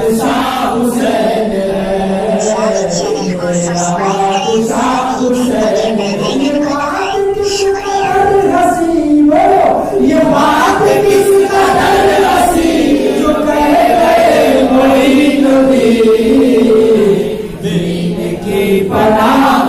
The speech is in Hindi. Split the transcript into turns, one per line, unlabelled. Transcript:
बादशाह हुसैन है, मेरा बादशाह हुसैन है। ये बात किस कदर हसी जो कह गए मोइनुद्दीन, दीन की पनाह